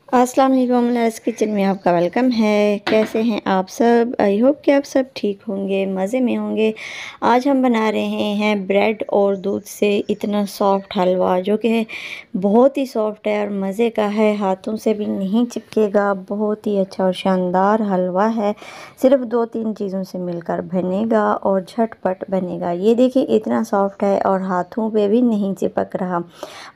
अस्सलाम वालेकुम। लस किचन में आपका वेलकम है। कैसे हैं आप सब? आई होप कि आप सब ठीक होंगे, मज़े में होंगे। आज हम बना रहे हैं ब्रेड और दूध से इतना सॉफ्ट हलवा, जो कि बहुत ही सॉफ्ट है और मज़े का है, हाथों से भी नहीं चिपकेगा। बहुत ही अच्छा और शानदार हलवा है। सिर्फ 2-3 चीज़ों से मिलकर बनेगा और झटपट बनेगा। ये देखिए इतना सॉफ्ट है और हाथों पे भी नहीं चिपक रहा।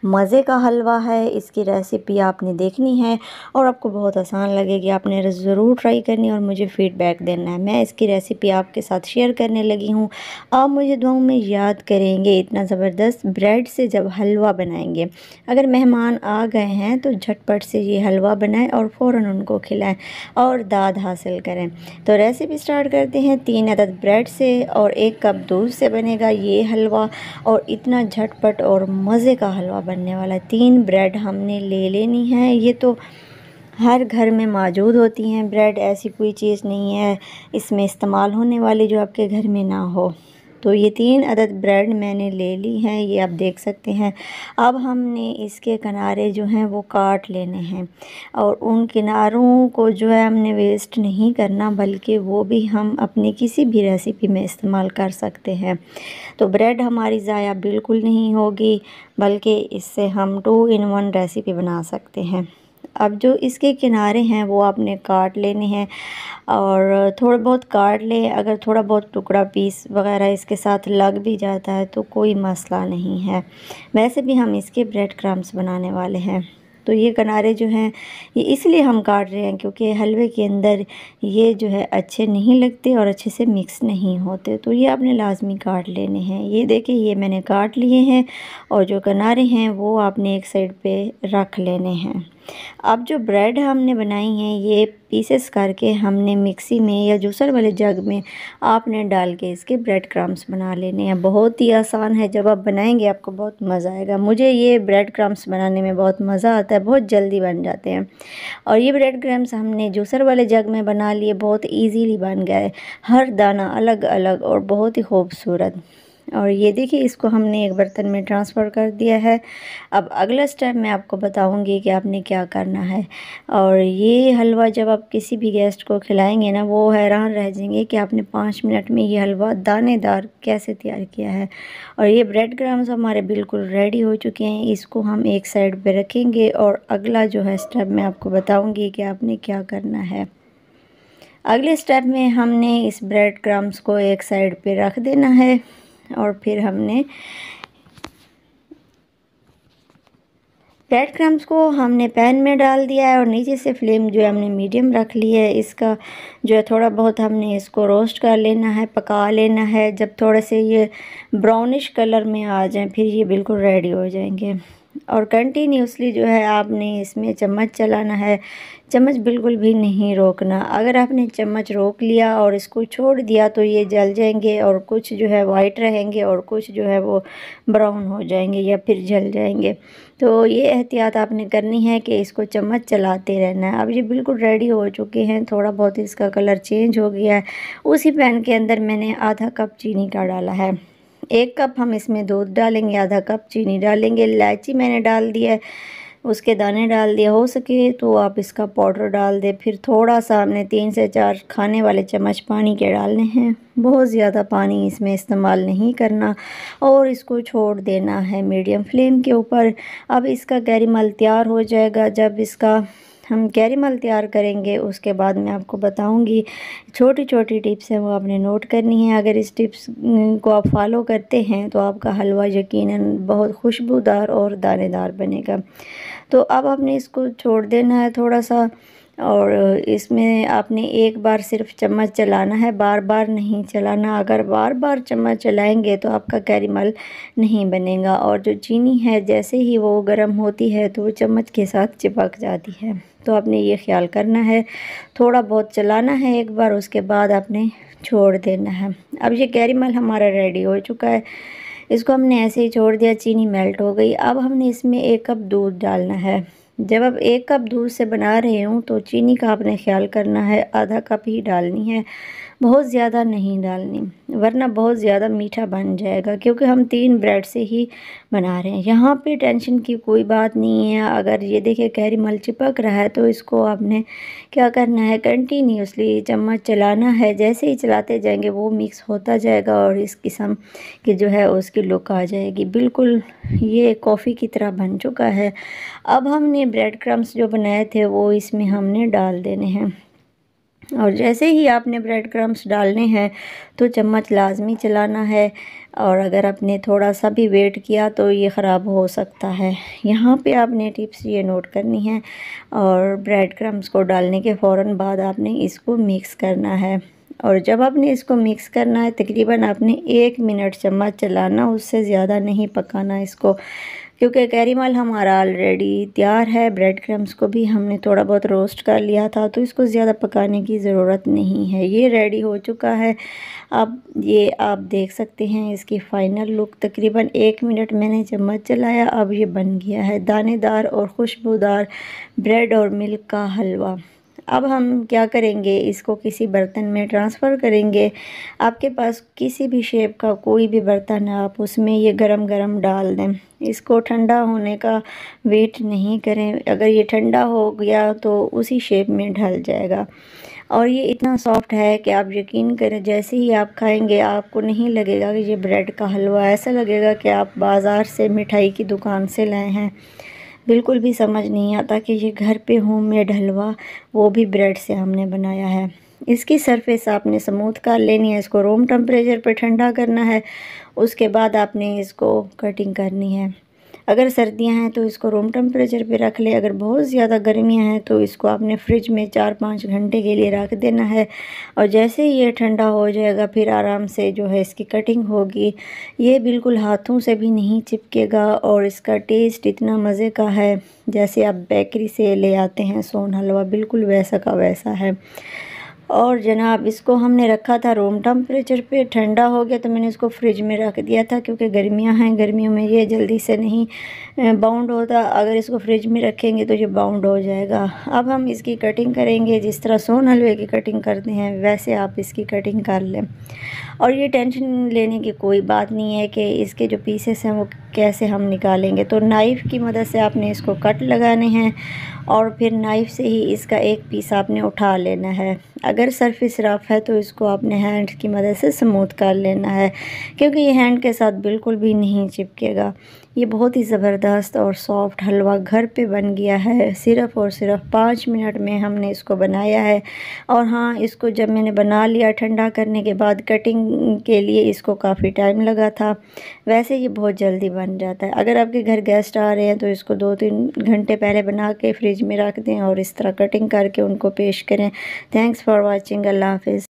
मज़े का हलवा है। इसकी रेसिपी आपने देखनी है और आपको बहुत आसान लगेगी। आपने ज़रूर ट्राई करनी और मुझे फ़ीडबैक देना है। मैं इसकी रेसिपी आपके साथ शेयर करने लगी हूँ। आप मुझे दुआओं में याद करेंगे। इतना ज़बरदस्त ब्रेड से जब हलवा बनाएंगे, अगर मेहमान आ गए हैं तो झटपट से ये हलवा बनाएं और फ़ौरन उनको खिलाएं और दाद हासिल करें। तो रेसिपी स्टार्ट करते हैं। 3 अदद ब्रेड से और 1 कप दूध से बनेगा ये हलवा और इतना झटपट और मज़े का हलवा बनने वाला है। 3 ब्रेड हमने ले लेनी है। ये तो हर घर में मौजूद होती हैं ब्रेड, ऐसी कोई चीज़ नहीं है इसमें इस्तेमाल होने वाली जो आपके घर में ना हो। तो ये 3 अदद ब्रेड मैंने ले ली हैं, ये आप देख सकते हैं। अब हमने इसके किनारे जो हैं वो काट लेने हैं और उन किनारों को जो है हमने वेस्ट नहीं करना, बल्कि वो भी हम अपनी किसी भी रेसिपी में इस्तेमाल कर सकते हैं। तो ब्रेड हमारी ज़ाया बिल्कुल नहीं होगी, बल्कि इससे हम 2 इन 1 रेसिपी बना सकते हैं। अब जो इसके किनारे हैं वो आपने काट लेने हैं और थोड़ा बहुत काट लें। अगर थोड़ा बहुत टुकड़ा पीस वगैरह इसके साथ लग भी जाता है तो कोई मसला नहीं है। वैसे भी हम इसके ब्रेड क्रम्स बनाने वाले हैं। तो ये किनारे जो हैं ये इसलिए हम काट रहे हैं क्योंकि हलवे के अंदर ये जो है अच्छे नहीं लगते और अच्छे से मिक्स नहीं होते। तो ये आपने लाजमी काट लेने हैं। ये देखिए ये मैंने काट लिए हैं और जो किनारे हैं वो आपने एक साइड पे रख लेने हैं। अब जो ब्रेड हमने बनाई हैं ये पीसेस करके हमने मिक्सी में या जूसर वाले जग में आपने डाल के इसके ब्रेड क्रम्स बना लेने हैं। बहुत ही आसान है। जब आप बनाएंगे आपको बहुत मज़ा आएगा। मुझे ये ब्रेड क्रम्स बनाने में बहुत मज़ा आता है, बहुत जल्दी बन जाते हैं। और ये ब्रेड क्रम्स हमने जूसर वाले जग में बना लिए, बहुत ईजीली बन गए। हर दाना अलग अलग और बहुत ही खूबसूरत। और ये देखिए इसको हमने एक बर्तन में ट्रांसफ़र कर दिया है। अब अगला स्टेप मैं आपको बताऊंगी कि आपने क्या करना है। और ये हलवा जब आप किसी भी गेस्ट को खिलाएंगे ना, वो हैरान रह जाएंगे कि आपने 5 मिनट में ये हलवा दानेदार कैसे तैयार किया है। और ये ब्रेड क्रम्स हमारे बिल्कुल रेडी हो चुके हैं। इसको हम एक साइड पे रखेंगे और अगला जो है स्टेप मैं आपको बताऊँगी कि आपने क्या करना है। अगले स्टेप में हमने इस ब्रेड क्रम्स को एक साइड पे रख देना है और फिर हमने ब्रेड क्रम्स को हमने पैन में डाल दिया है और नीचे से फ्लेम जो है हमने मीडियम रख ली है। इसका जो है थोड़ा बहुत हमने इसको रोस्ट कर लेना है, पका लेना है। जब थोड़े से ये ब्राउनिश कलर में आ जाए फिर ये बिल्कुल रेडी हो जाएंगे। और कंटिन्यूसली जो है आपने इसमें चम्मच चलाना है, चम्मच बिल्कुल भी नहीं रोकना। अगर आपने चम्मच रोक लिया और इसको छोड़ दिया तो ये जल जाएंगे और कुछ जो है वाइट रहेंगे और कुछ जो है वो ब्राउन हो जाएंगे या फिर जल जाएंगे। तो ये एहतियात आपने करनी है कि इसको चम्मच चलाते रहना है। अब ये बिल्कुल रेडी हो चुके हैं। थोड़ा बहुत इसका कलर चेंज हो गया है। उसी पैन के अंदर मैंने आधा कप चीनी का डाला है। 1 कप हम इसमें दूध डालेंगे, आधा कप चीनी डालेंगे। इलायची मैंने डाल दिया है, उसके दाने डाल दिए। हो सके तो आप इसका पाउडर डाल दें। फिर थोड़ा सा हमने 3 से 4 खाने वाले चम्मच पानी के डालने हैं। बहुत ज़्यादा पानी इसमें इस्तेमाल नहीं करना और इसको छोड़ देना है मीडियम फ्लेम के ऊपर। अब इसका कैरेमल तैयार हो जाएगा। जब इसका हम कैरेमल तैयार करेंगे उसके बाद मैं आपको बताऊंगी। छोटी छोटी टिप्स हैं वो आपने नोट करनी है। अगर इस टिप्स को आप फॉलो करते हैं तो आपका हलवा यकीनन बहुत खुशबूदार और दानेदार बनेगा। तो अब आपने इसको छोड़ देना है थोड़ा सा और इसमें आपने एक बार सिर्फ चम्मच चलाना है, बार बार नहीं चलाना। अगर बार बार चम्मच चलाएंगे तो आपका कैरेमल नहीं बनेगा। और जो चीनी है जैसे ही वो गर्म होती है तो वो चम्मच के साथ चिपक जाती है। तो आपने ये ख्याल करना है। थोड़ा बहुत चलाना है एक बार, उसके बाद आपने छोड़ देना है। अब ये कैरेमल हमारा रेडी हो चुका है। इसको हमने ऐसे ही छोड़ दिया, चीनी मेल्ट हो गई। अब हमने इसमें 1 कप दूध डालना है। जब आप 1 कप दूध से बना रहे हों तो चीनी का आपने ख्याल करना है, आधा कप ही डालनी है, बहुत ज़्यादा नहीं डालनी, वरना बहुत ज़्यादा मीठा बन जाएगा, क्योंकि हम 3 ब्रेड से ही बना रहे हैं। यहाँ पे टेंशन की कोई बात नहीं है। अगर ये देखिए कैरेमल चिपक रहा है तो इसको आपने क्या करना है, कंटिन्यूसली चम्मच चलाना है। जैसे ही चलाते जाएंगे वो मिक्स होता जाएगा और इस किस्म की जो है उसकी लुक आ जाएगी। बिल्कुल ये कॉफ़ी की तरह बन चुका है। अब हमने ब्रेड क्रम्स जो बनाए थे वो इसमें हमने डाल देने हैं, और जैसे ही आपने ब्रेड क्रम्स डालने हैं तो चम्मच लाजमी चलाना है, और अगर आपने थोड़ा सा भी वेट किया तो ये ख़राब हो सकता है। यहाँ पे आपने टिप्स ये नोट करनी है, और ब्रेड क्रम्स को डालने के फ़ौरन बाद आपने इसको मिक्स करना है। और जब आपने इसको मिक्स करना है तकरीबन आपने 1 मिनट चम्मच चलाना, उससे ज़्यादा नहीं पकाना इसको, क्योंकि कैरेमल हमारा ऑलरेडी तैयार है। ब्रेड क्रम्स को भी हमने थोड़ा बहुत रोस्ट कर लिया था, तो इसको ज़्यादा पकाने की ज़रूरत नहीं है। ये रेडी हो चुका है। अब ये आप देख सकते हैं इसकी फ़ाइनल लुक। तकरीबन 1 मिनट मैंने चम्मच चलाया, अब ये बन गया है दानेदार और खुशबूदार ब्रेड और मिल्क का हलवा। अब हम क्या करेंगे, इसको किसी बर्तन में ट्रांसफ़र करेंगे। आपके पास किसी भी शेप का कोई भी बर्तन है, आप उसमें ये गरम गरम डाल दें। इसको ठंडा होने का वेट नहीं करें, अगर ये ठंडा हो गया तो उसी शेप में ढल जाएगा। और ये इतना सॉफ्ट है कि आप यकीन करें, जैसे ही आप खाएंगे आपको नहीं लगेगा कि ये ब्रेड का हलवा, ऐसा लगेगा कि आप बाज़ार से मिठाई की दुकान से लाए हैं। बिल्कुल भी समझ नहीं आता कि ये घर पे होममेड हलवा, वो भी ब्रेड से हमने बनाया है। इसकी सरफेस आपने स्मूथ कर लेनी है, इसको रूम टेम्परेचर पे ठंडा करना है, उसके बाद आपने इसको कटिंग करनी है। अगर सर्दियां हैं तो इसको रूम टेम्परेचर पे रख ले, अगर बहुत ज़्यादा गर्मियां हैं तो इसको आपने फ्रिज में 4-5 घंटे के लिए रख देना है। और जैसे ही ये ठंडा हो जाएगा फिर आराम से जो है इसकी कटिंग होगी। ये बिल्कुल हाथों से भी नहीं चिपकेगा, और इसका टेस्ट इतना मज़े का है जैसे आप बेकरी से ले आते हैं सोन हलवा, बिल्कुल वैसा का वैसा है। और जनाब इसको हमने रखा था रूम टेम्परेचर पे, ठंडा हो गया तो मैंने इसको फ्रिज में रख दिया था, क्योंकि गर्मियां हैं, गर्मियों में ये जल्दी से नहीं बाउंड होता। अगर इसको फ्रिज में रखेंगे तो ये बाउंड हो जाएगा। अब हम इसकी कटिंग करेंगे, जिस तरह सोन हलवे की कटिंग करते हैं वैसे आप इसकी कटिंग कर लें। और ये टेंशन लेने की कोई बात नहीं है कि इसके जो पीसेस हैं वो कैसे हम निकालेंगे। तो नाइफ़ की मदद से आपने इसको कट लगाने हैं, और फिर नाइफ़ से ही इसका एक पीस आपने उठा लेना है। अगर सरफेस रफ़ है तो इसको आपने हैंड की मदद से स्मूथ कर लेना है, क्योंकि ये हैंड के साथ बिल्कुल भी नहीं चिपकेगा। ये बहुत ही ज़बरदस्त और सॉफ्ट हलवा घर पे बन गया है। सिर्फ़ और सिर्फ 5 मिनट में हमने इसको बनाया है। और हाँ, इसको जब मैंने बना लिया ठंडा करने के बाद, कटिंग के लिए इसको काफ़ी टाइम लगा था। वैसे ये बहुत जल्दी बन जाता है। अगर आपके घर गेस्ट आ रहे हैं तो इसको 2-3 घंटे पहले बना के फ्रिज में रख दें और इस तरह कटिंग करके उनको पेश करें। Thanks for watching. अल्लाह हाफ़िज़।